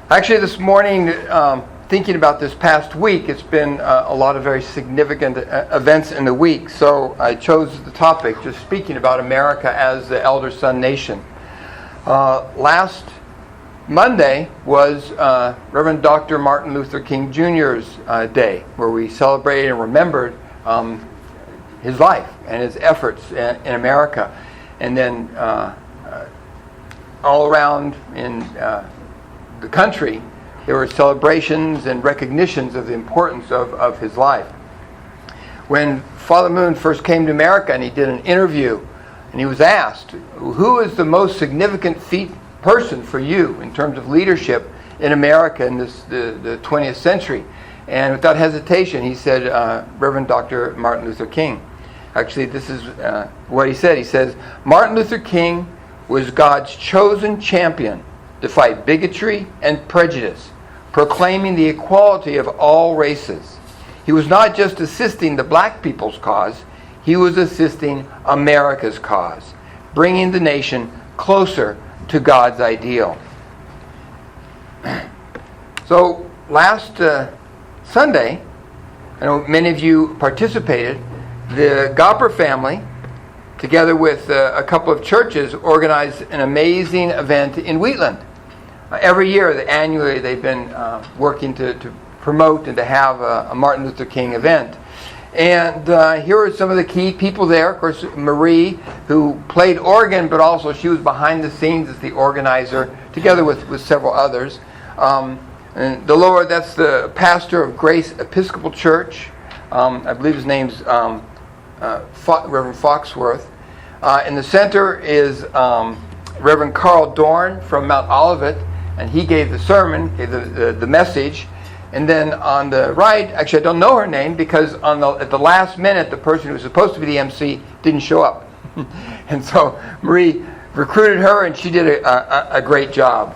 Actually, this morning, thinking about this past week, it's been a lot of very significant events in the week. So I chose the topic, just speaking about America as the elder son nation. Last Monday was Reverend Dr. Martin Luther King Jr.'s day, where we celebrated and remembered his life and his efforts in America. And then all around in the country, there were celebrations and recognitions of the importance of his life. When Father Moon first came to America and he did an interview, and he was asked, who is the most significant person for you in terms of leadership in America in the 20th century? And without hesitation, he said, Reverend Dr. Martin Luther King. Actually, this is what he said. He says, Martin Luther King was God's chosen champion to fight bigotry and prejudice, proclaiming the equality of all races. He was not just assisting the black people's cause, he was assisting America's cause, bringing the nation closer to God's ideal. So last Sunday, I know many of you participated, the Gopper family, together with a couple of churches, organized an amazing event in Wheatland. Every year, annually, they've been working to promote and to have a Martin Luther King event. And here are some of the key people there. Of course, Marie, who played organ, but also she was behind the scenes as the organizer, together with several others. And the lower, that's the pastor of Grace Episcopal Church. I believe his name's Reverend Foxworth. In the center is Reverend Carl Dorn from Mount Olivet, and he gave the sermon, gave the message. And then on the right, actually I don't know her name because at the last minute, the person who was supposed to be the MC didn't show up. And so Marie recruited her, and she did a great job.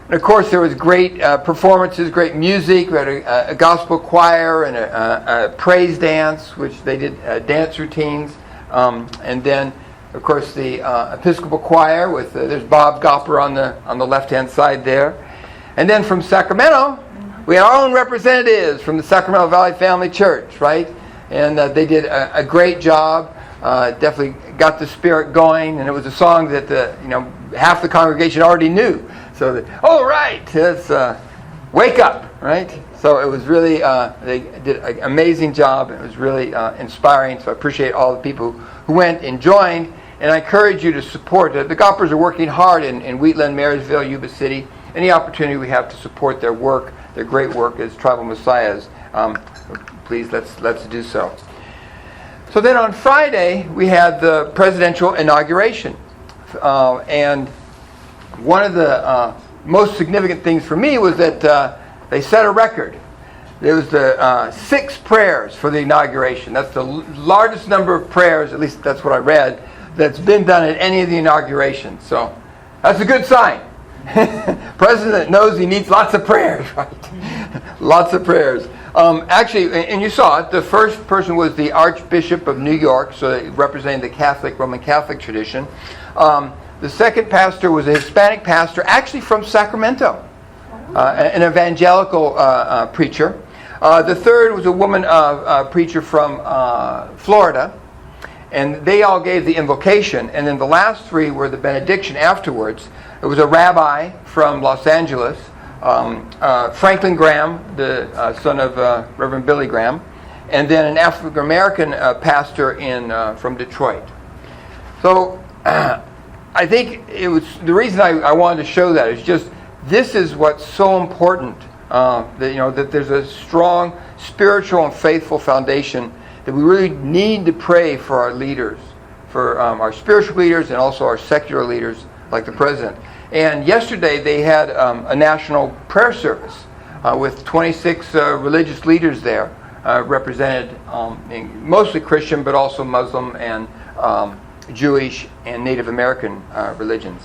And of course, there was great performances, great music. We had a gospel choir and a praise dance, which they did dance routines. And then, of course, the Episcopal choir with there's Bob Gopper on the left-hand side there. And then from Sacramento, we had our own representatives from the Sacramento Valley Family Church, right? And they did a great job. Definitely got the spirit going, and it was a song that half the congregation already knew. So it's Wake Up, right? So it was really, they did an amazing job. It was really inspiring, so I appreciate all the people who went and joined, and I encourage you to support. The Goppers are working hard in Wheatland, Marysville, Yuba City. Any opportunity we have to support their work, their great work as tribal messiahs, please let's do so. So then on Friday, we had the presidential inauguration, and one of the most significant things for me was that they set a record. There was the 6 prayers for the inauguration. That's the largest number of prayers, at least that's what I read, that's been done at any of the inaugurations. So that's a good sign. President knows he needs lots of prayers, right? Lots of prayers. Actually, and you saw it, the first person was the Archbishop of New York, so representing the Roman Catholic tradition. The second pastor was a Hispanic pastor, actually from Sacramento, an evangelical preacher. The third was a woman preacher from Florida, and they all gave the invocation. And then the last 3 were the benediction afterwards. It was a rabbi from Los Angeles, Franklin Graham, the son of Reverend Billy Graham, and then an African American pastor from Detroit. So I think it was the reason I wanted to show that is just this is what's so important, that there's a strong spiritual and faithful foundation that we really need to pray for our leaders, for our spiritual leaders and also our secular leaders like the president. And yesterday they had a national prayer service with 26 religious leaders there, represented mostly Christian but also Muslim and Jewish and Native American religions.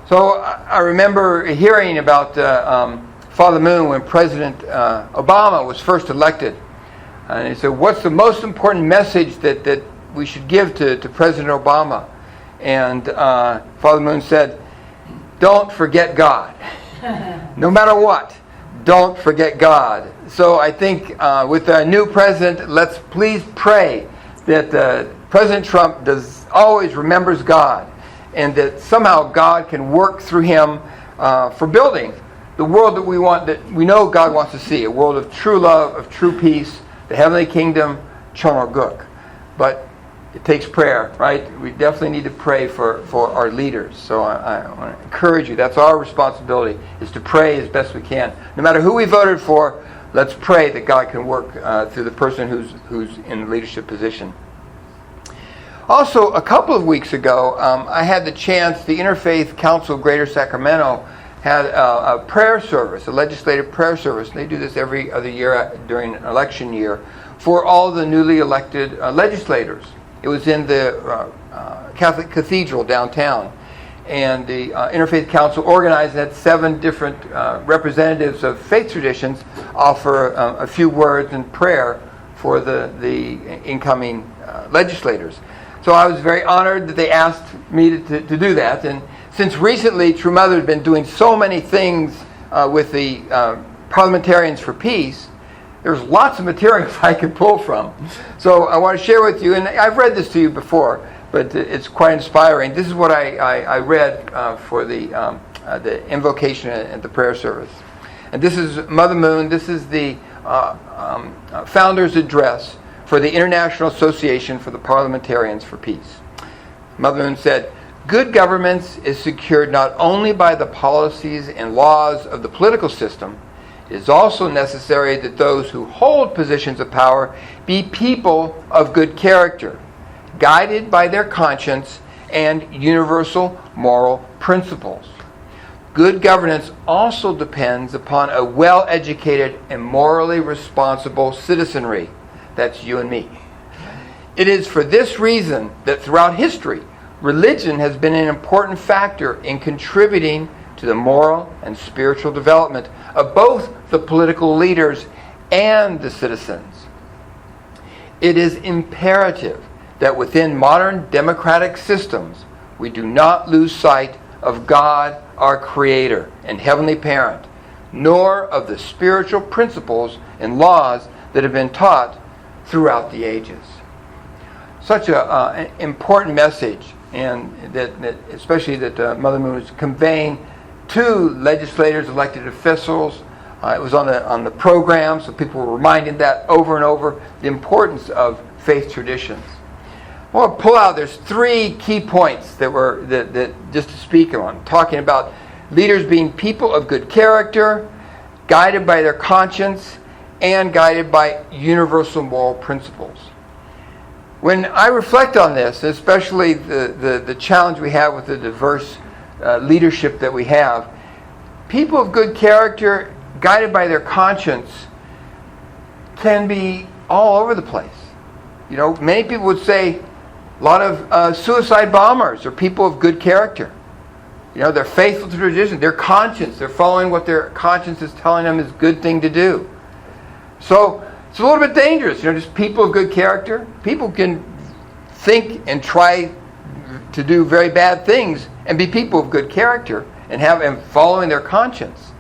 So I remember hearing about Father Moon when President Obama was first elected. And he said, what's the most important message that we should give to President Obama? And Father Moon said, don't forget God. No matter what, don't forget God. So I think with our new president, let's please pray that President Trump always remembers God, and that somehow God can work through him for building the world that we want, that we know God wants to see, a world of true love, of true peace, the heavenly kingdom, Chonoguk. But it takes prayer, right? We definitely need to pray for our leaders. So I want to encourage you. That's our responsibility, is to pray as best we can. No matter who we voted for, let's pray that God can work through the person who's in the leadership position. Also, a couple of weeks ago, I had the chance, the Interfaith Council of Greater Sacramento had a prayer service, a legislative prayer service. They do this every other year during an election year for all the newly elected legislators. It was in the Catholic Cathedral downtown. And the Interfaith Council organized that 7 different representatives of faith traditions offer a few words in prayer for the incoming legislators. So I was very honored that they asked me to do that. And since recently True Mother has been doing so many things with the Parliamentarians for Peace, there's lots of materials I can pull from. So I want to share with you, and I've read this to you before, but it's quite inspiring. This is what I read for the invocation at the prayer service. And this is Mother Moon. This is the founder's address for the International Association for the Parliamentarians for Peace. Mother Moon said, "Good governance is secured not only by the policies and laws of the political system, it is also necessary that those who hold positions of power be people of good character, guided by their conscience and universal moral principles. Good governance also depends upon a well-educated and morally responsible citizenry." That's you and me. "It is for this reason that throughout history, religion has been an important factor in contributing to the moral and spiritual development of both the political leaders and the citizens. It is imperative that within modern democratic systems, we do not lose sight of God, our Creator and Heavenly Parent, nor of the spiritual principles and laws that have been taught throughout the ages." Such an important message, and that especially that Mother Moon is conveying to legislators, elected officials. It was on the program, so people were reminded that over and over, the importance of faith traditions. I want to pull out, there's 3 key points that just to speak on, talking about leaders being people of good character, guided by their conscience, and guided by universal moral principles. When I reflect on this, especially the challenge we have with the diverse leadership that we have, people of good character, guided by their conscience, can be all over the place. You know, many people would say a lot of suicide bombers are people of good character. You know, they're faithful to tradition, their conscience, they're following what their conscience is telling them is a good thing to do. So it's a little bit dangerous, just people of good character. People can think and try to do very bad things and be people of good character and following their conscience.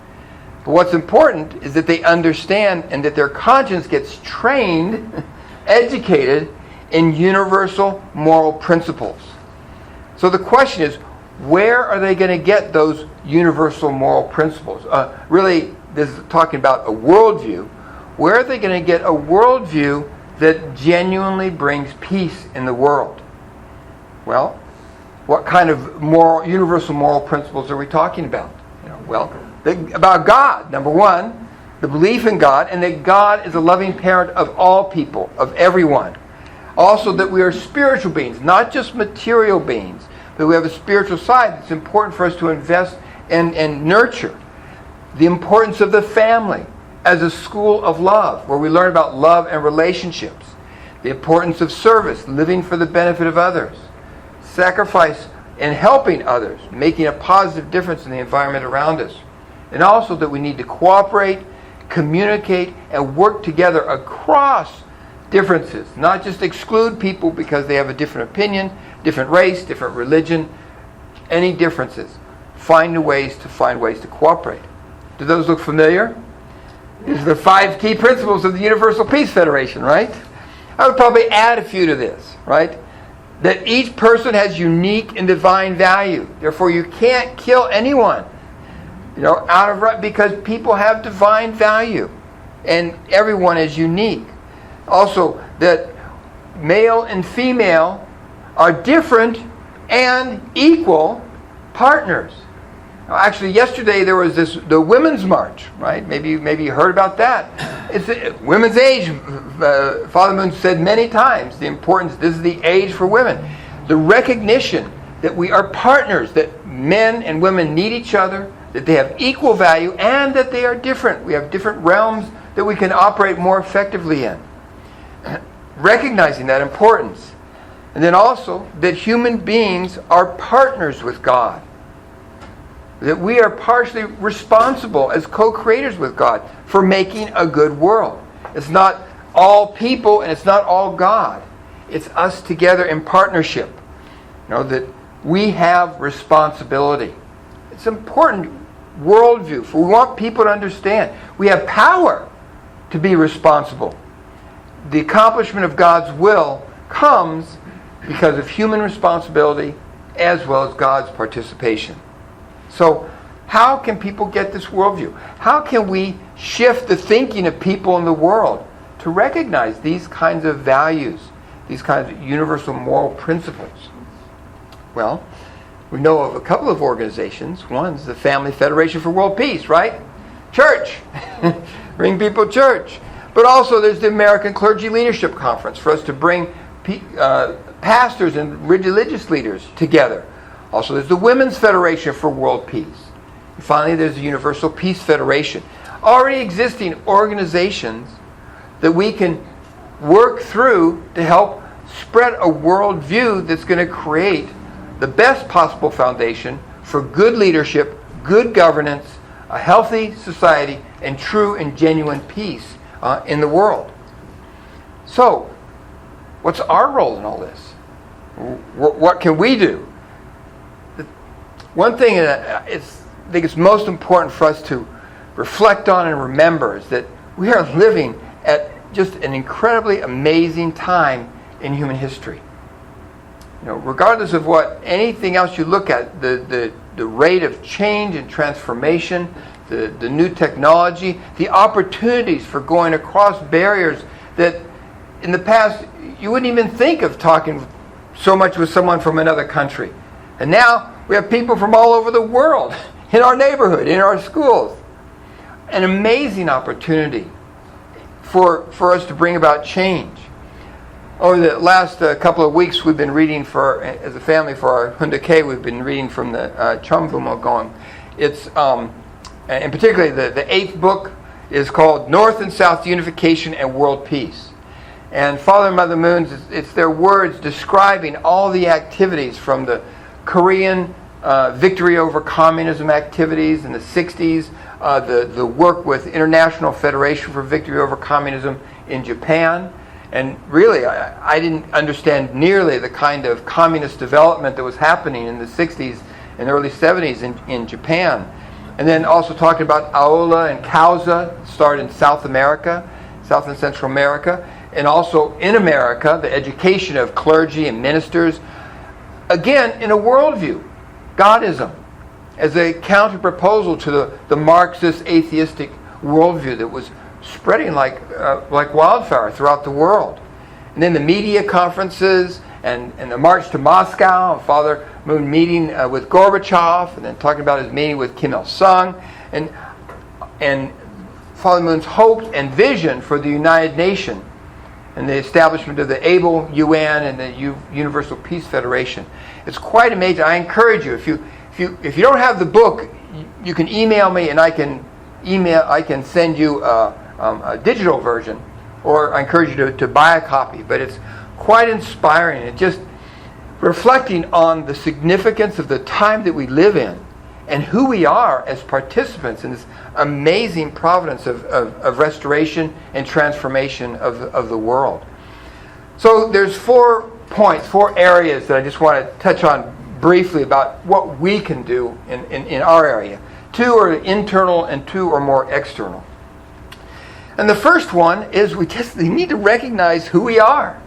But what's important is that they understand and that their conscience gets trained, educated in universal moral principles. So the question is, where are they going to get those universal moral principles? Really, this is talking about a worldview. Where are they going to get a worldview that genuinely brings peace in the world? Well, what kind of universal moral principles are we talking about? About God. Number 1, the belief in God, and that God is a loving parent of all people, of everyone. Also that we are spiritual beings, not just material beings, but we have a spiritual side that's important for us to invest and nurture. The importance of the family as a school of love, where we learn about love and relationships. The importance of service, living for the benefit of others. Sacrifice and helping others, making a positive difference in the environment around us. And also that we need to cooperate, communicate, and work together across differences. Not just exclude people because they have a different opinion, different race, different religion, any differences. Find ways to cooperate. Do those look familiar? These are the 5 key principles of the Universal Peace Federation, right? I would probably add a few to this, right? That each person has unique and divine value. Therefore, you can't kill anyone, because people have divine value, and everyone is unique. Also, that male and female are different and equal partners. Now, actually, yesterday there was the Women's March, right? Maybe you heard about that. It's women's age. Father Moon said many times the importance. This is the age for women. The recognition that we are partners, that men and women need each other, that they have equal value, and that they are different. We have different realms that we can operate more effectively in. Recognizing that importance. And then also that human beings are partners with God. That we are partially responsible as co-creators with God for making a good world. It's not all people and it's not all God. It's us together in partnership. That we have responsibility. It's an important worldview. For we want people to understand we have power to be responsible. The accomplishment of God's will comes because of human responsibility as well as God's participation. So, how can people get this worldview? How can we shift the thinking of people in the world to recognize these kinds of values, these kinds of universal moral principles? Well, we know of a couple of organizations. One's the Family Federation for World Peace, right? Church. Bring people to church. But also there's the American Clergy Leadership Conference for us to bring pastors and religious leaders together. Also there's the Women's Federation for World Peace. And finally there's the Universal Peace Federation. Already existing organizations that we can work through to help spread a worldview that's going to create the best possible foundation for good leadership, good governance, a healthy society, and true and genuine peace in the world. So, what's our role in all this? What can we do? One thing I think it's most important for us to reflect on and remember is that we are living at just an incredibly amazing time in human history. Regardless of what anything else you look at, the rate of change and transformation, the new technology, the opportunities for going across barriers that in the past you wouldn't even think of talking so much with someone from another country. And now we have people from all over the world in our neighborhood, in our schools. An amazing opportunity for us to bring about change. Over the last couple of weeks, we've been reading as a family for our Hundake, we've been reading from the Chambumogong. It's, and particularly the 8th book is called North and South Unification and World Peace. And Father and Mother Moons, it's their words describing all the activities from the Korean victory over communism activities in the 60s, the work with International Federation for Victory over Communism in Japan. And really, I didn't understand nearly the kind of communist development that was happening in the 60s and early 70s in Japan. And then also talking about Aola and Causa, started in South America, South and Central America, and also in America, the education of clergy and ministers. Again, in a worldview, Godism, as a counter-proposal to the Marxist atheistic worldview that was spreading like wildfire throughout the world. And then the media conferences and the march to Moscow, and Father Moon meeting with Gorbachev, and then talking about his meeting with Kim Il-sung, and Father Moon's hope and vision for the United Nations and the establishment of the able UN and the Universal Peace Federation. It's quite amazing. I encourage you, if you don't have the book, you can email me and I can send you a digital version, or I encourage you to buy a copy. But it's quite inspiring. It just reflecting on the significance of the time that we live in and who we are as participants in this amazing providence of restoration and transformation of the world. So there's 4 points, 4 areas that I just want to touch on briefly about what we can do in our area. 2 are internal and 2 are more external. And the first one is we need to recognize who we are.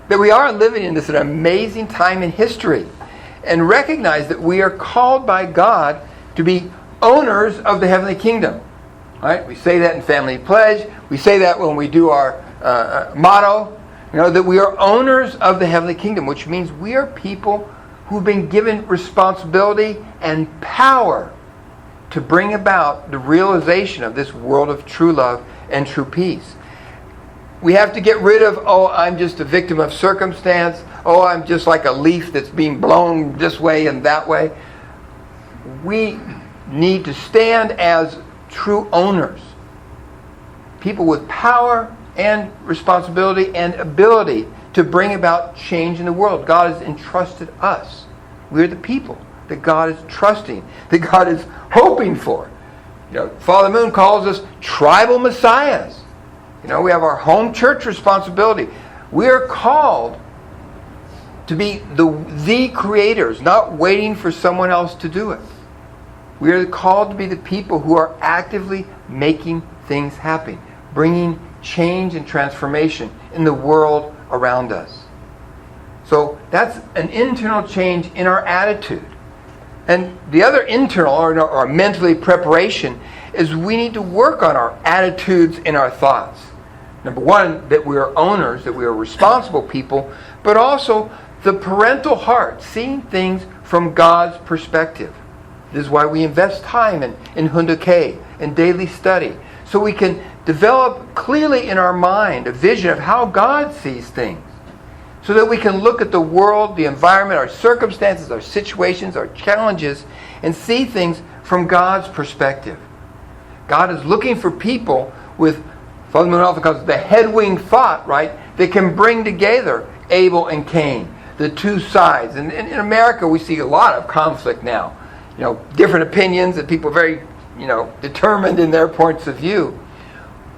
That we are living in this amazing time in history. And recognize that we are called by God to be owners of the heavenly kingdom. Right? We say that in Family Pledge. We say that when we do our motto. That we are owners of the heavenly kingdom, which means we are people who've been given responsibility and power to bring about the realization of this world of true love and true peace. We have to get rid of, I'm just a victim of circumstance. I'm just like a leaf that's being blown this way and that way. We need to stand as true owners. People with power and responsibility and ability to bring about change in the world. God has entrusted us. We're the people that God is trusting, that God is hoping for. Father Moon calls us tribal messiahs. We have our home church responsibility. We are called to be the creators, not waiting for someone else to do it. We are called to be the people who are actively making things happen, bringing change and transformation in the world around us. So that's an internal change in our attitude. And the other internal or mentally preparation is we need to work on our attitudes and our thoughts. Number one, that we are owners, that we are responsible people, but also the parental heart, seeing things from God's perspective. This is why we invest time in Hunduke and daily study, so we can develop clearly in our mind a vision of how God sees things, so that we can look at the world, the environment, our circumstances, our situations, our challenges, and see things from God's perspective. God is looking for people with, Father Moon often calls it the head-wing thought, right? That can bring together Abel and Cain, the two sides. And in America, we see a lot of conflict now. Different opinions, and people are very, determined in their points of view.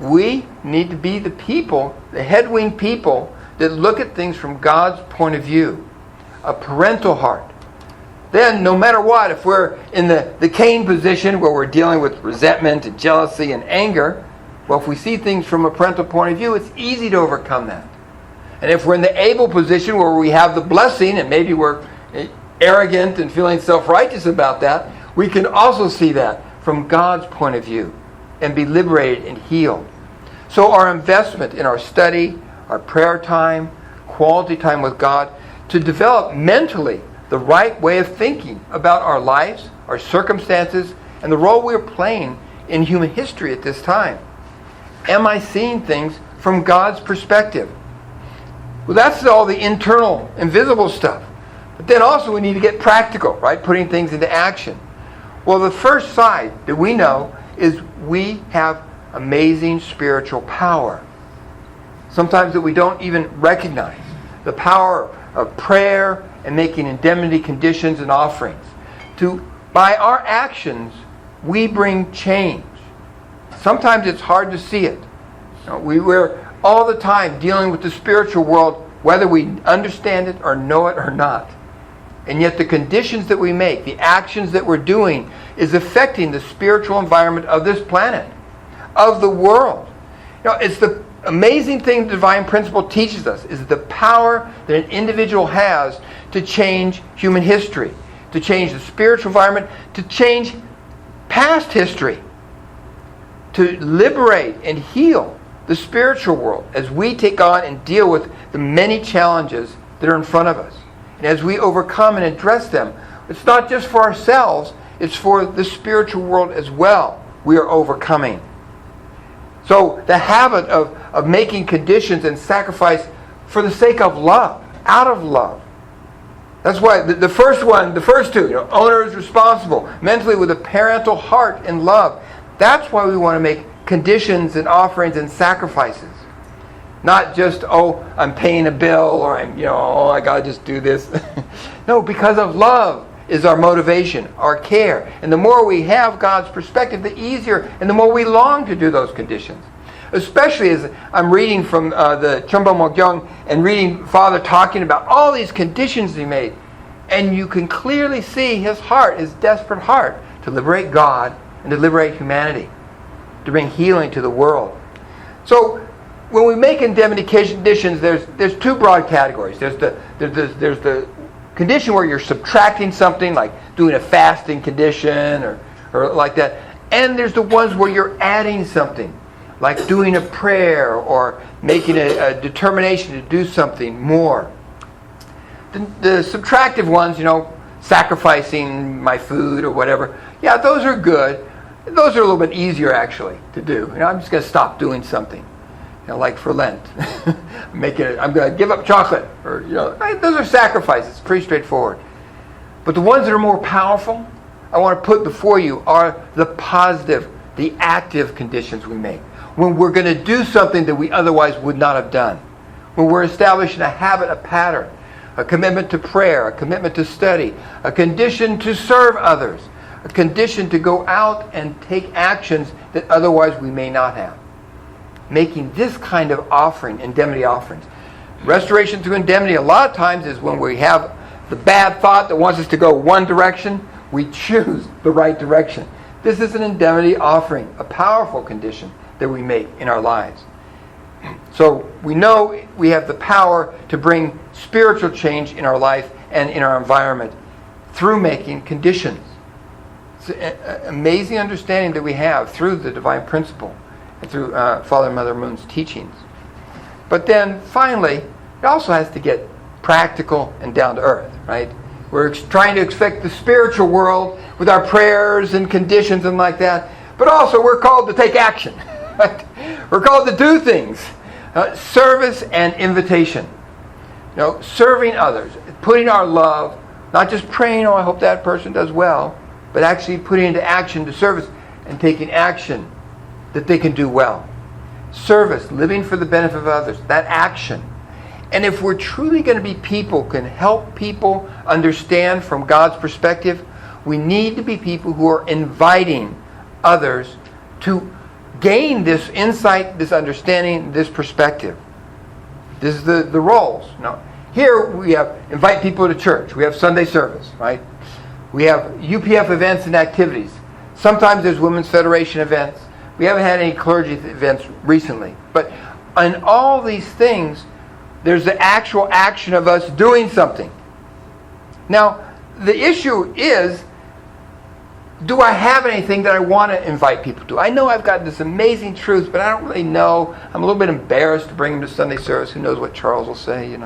We need to be the people, the head-wing people, that look at things from God's point of view. A parental heart. Then, no matter what, if we're in the Cain position where we're dealing with resentment and jealousy and anger, well, if we see things from a parental point of view, it's easy to overcome that. And if we're in the Abel position where we have the blessing and maybe we're arrogant and feeling self-righteous about that, we can also see that from God's point of view and be liberated and healed. So our investment in our study, our prayer time, quality time with God, to develop mentally the right way of thinking about our lives, our circumstances, and the role we're playing in human history at this time. Am I seeing things from God's perspective? Well, that's all the internal, invisible stuff. But then also we need to get practical, right? Putting things into action. Well, the first side that we know is we have amazing spiritual power. Sometimes that we don't even recognize. The power of prayer and making indemnity conditions and offerings. By our actions, we bring change. Sometimes it's hard to see it. We're all the time dealing with the spiritual world, whether we understand it or know it or not. And yet the conditions that we make, the actions that we're doing, is affecting the spiritual environment of this planet, of the world. It's the amazing thing the divine principle teaches us, is the power that an individual has to change human history, to change the spiritual environment, to change past history, to liberate and heal the spiritual world as we take on and deal with the many challenges that are in front of us. And as we overcome and address them, it's not just for ourselves, it's for the spiritual world as well. We are overcoming. So the habit of making conditions and sacrifice for the sake of love, out of love. That's why the first two, owner is responsible, mentally with a parental heart and love. That's why we want to make conditions and offerings and sacrifices. Not just, I'm paying a bill, or I got to just do this. No, because of love is our motivation, our care. And the more we have God's perspective, the easier and the more we long to do those conditions. Especially as I'm reading from the Chumbo Mokyung and reading Father talking about all these conditions he made. And you can clearly see his heart, his desperate heart, to liberate God and to liberate humanity, to bring healing to the world. So when we make indemnification conditions, there's two broad categories. There's the condition where you're subtracting something, like doing a fasting condition or like that. And there's the ones where you're adding something, like doing a prayer or making a determination to do something more. The subtractive ones, sacrificing my food or whatever, yeah, those are good. Those are a little bit easier, actually, to do. I'm just going to stop doing something, like for Lent. I'm going to give up chocolate. Or, those are sacrifices. It's pretty straightforward. But the ones that are more powerful, I want to put before you, are the positive, the active conditions we make. When we're going to do something that we otherwise would not have done. When we're establishing a habit, a pattern, a commitment to prayer, a commitment to study, a condition to serve others, a condition to go out and take actions that otherwise we may not have. Making this kind of offering, indemnity offerings. Restoration through indemnity a lot of times is when we have the bad thought that wants us to go one direction, we choose the right direction. This is an indemnity offering, a powerful condition that we make in our lives. So we know we have the power to bring spiritual change in our life and in our environment through making conditions. It's an amazing understanding that we have through the divine principle and through Father and Mother Moon's teachings. But then finally, it also has to get practical and down to earth, right? We're trying to expect the spiritual world with our prayers and conditions and like that. But also we're called to take action. Right? We're called to do things. Service and invitation. Serving others. Putting our love, not just praying, I hope that person does well, but actually putting into action to service and taking action that they can do well. Service, living for the benefit of others, that action. And if we're truly going to be people who can help people understand from God's perspective, we need to be people who are inviting others to gain this insight, this understanding, this perspective. This is the roles. Here we have invite people to church. We have Sunday service, right? We have UPF events and activities. Sometimes there's Women's Federation events. We haven't had any clergy events recently. But in all these things, there's the actual action of us doing something. Now, the issue is, do I have anything that I want to invite people to? I know I've got this amazing truth, but I don't really know. I'm a little bit embarrassed to bring them to Sunday service. Who knows what Charles will say,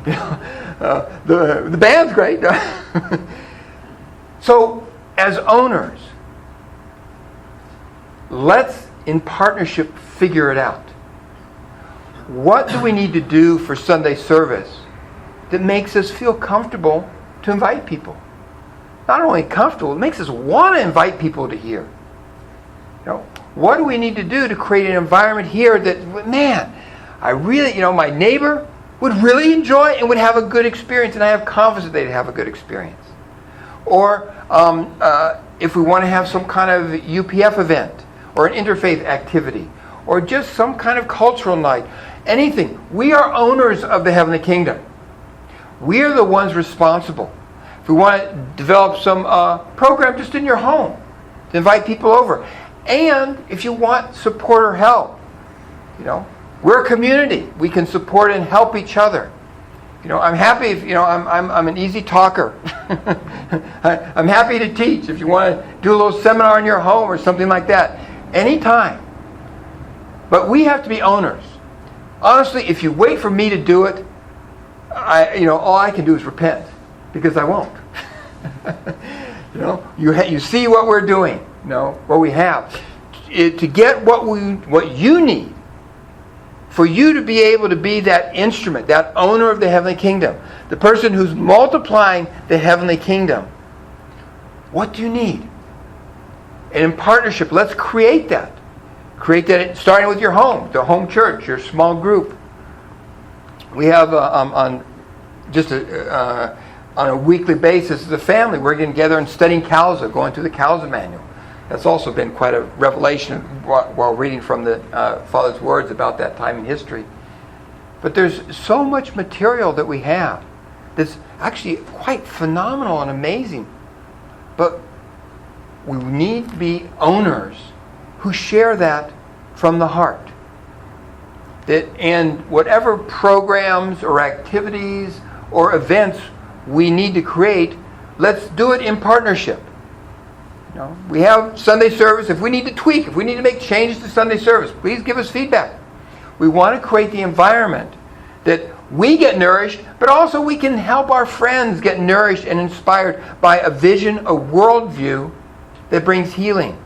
The band's great. So, as owners, let's, in partnership, figure it out. What do we need to do for Sunday service that makes us feel comfortable to invite people? Not only comfortable, it makes us want to invite people to here. What do we need to do to create an environment here that, man, I really, my neighbor would really enjoy and would have a good experience, and I have confidence that they'd have a good experience. Or if we want to have some kind of UPF event or an interfaith activity or just some kind of cultural night, anything. We are owners of the heavenly kingdom. We are the ones responsible. If we want to develop some program just in your home to invite people over. And if you want support or help, we're a community. We can support and help each other. I'm happy if, I'm an easy talker. I'm happy to teach if you want to do a little seminar in your home or something like that. Anytime. But we have to be owners. Honestly, if you wait for me to do it, all I can do is repent. Because I won't. You see what we're doing, what we have. To get what you need, for you to be able to be that instrument, that owner of the heavenly kingdom, the person who's multiplying the heavenly kingdom. What do you need? And in partnership, let's create that. Create that starting with your home, the home church, your small group. We have on a weekly basis as a family, we're getting together and studying Kalza, going through the Kalza manual. That's also been quite a revelation while reading from the Father's words about that time in history. But there's so much material that we have that's actually quite phenomenal and amazing. But we need to be owners who share that from the heart. That in whatever programs or activities or events we need to create, let's do it in partnership. We have Sunday service. If we need to tweak, if we need to make changes to Sunday service, please give us feedback. We want to create the environment that we get nourished, but also we can help our friends get nourished and inspired by a vision, a worldview that brings healing.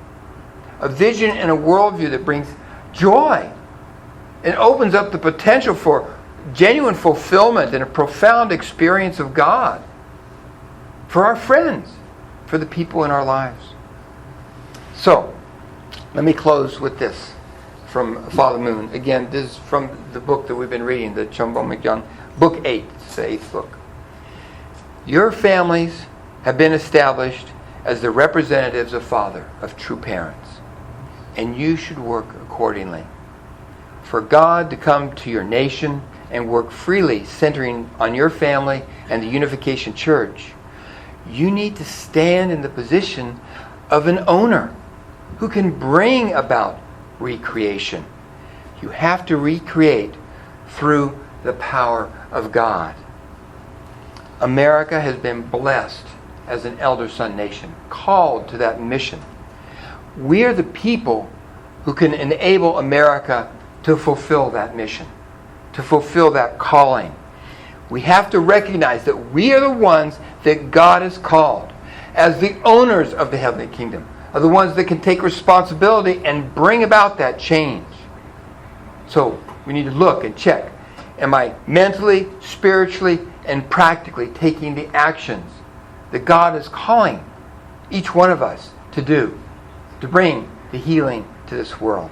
A vision and a worldview that brings joy and opens up the potential for genuine fulfillment and a profound experience of God for our friends, for the people in our lives. So, let me close with this from Father Moon. Again, this is from the book that we've been reading, the Chumbo McYoung, Book 8, it's the 8th book. Your families have been established as the representatives of Father, of true parents, and you should work accordingly. For God to come to your nation and work freely, centering on your family and the Unification Church, you need to stand in the position of an owner who can bring about recreation. You have to recreate through the power of God. America has been blessed as an elder son nation, called to that mission. We are the people who can enable America to fulfill that mission, to fulfill that calling. We have to recognize that we are the ones that God has called as the owners of the heavenly kingdom, are the ones that can take responsibility and bring about that change. So we need to look and check. Am I mentally, spiritually, and practically taking the actions that God is calling each one of us to do, to bring the healing to this world?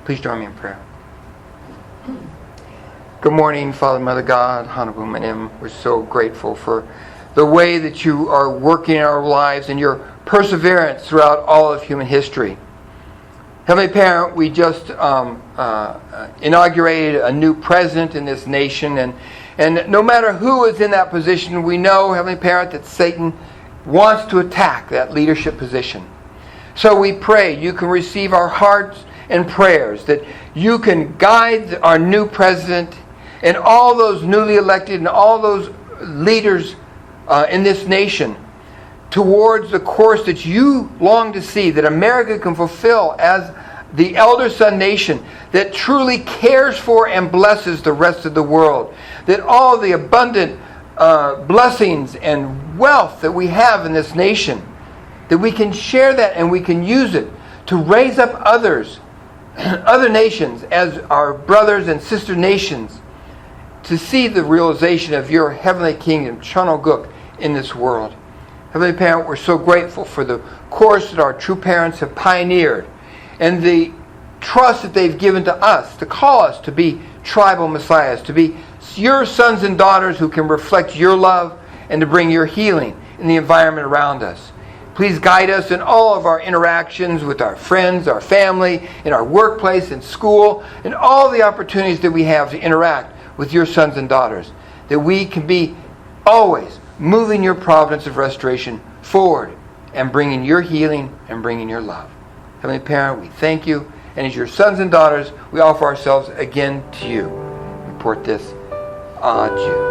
Please join me in prayer. Good morning, Father, Mother God, Honorable Manim. We're so grateful for the way that you are working in our lives and your perseverance throughout all of human history. Heavenly Parent, we just inaugurated a new president in this nation, and no matter who is in that position, we know, Heavenly Parent, that Satan wants to attack that leadership position. So we pray you can receive our hearts and prayers, that you can guide our new president and all those newly elected and all those leaders in this nation towards the course that you long to see, that America can fulfill as the elder son nation that truly cares for and blesses the rest of the world. That all the abundant blessings and wealth that we have in this nation, that we can share that and we can use it to raise up others, other nations as our brothers and sister nations, to see the realization of your heavenly kingdom, Chanoguk, in this world. Heavenly Parent, we're so grateful for the course that our true parents have pioneered and the trust that they've given to us to call us to be tribal messiahs, to be your sons and daughters who can reflect your love and to bring your healing in the environment around us. Please guide us in all of our interactions with our friends, our family, in our workplace, in school, and all the opportunities that we have to interact with your sons and daughters, that we can be always moving your providence of restoration forward and bringing your healing and bringing your love. Heavenly Parent, we thank you, and as your sons and daughters, we offer ourselves again to you. Report this. Adieu.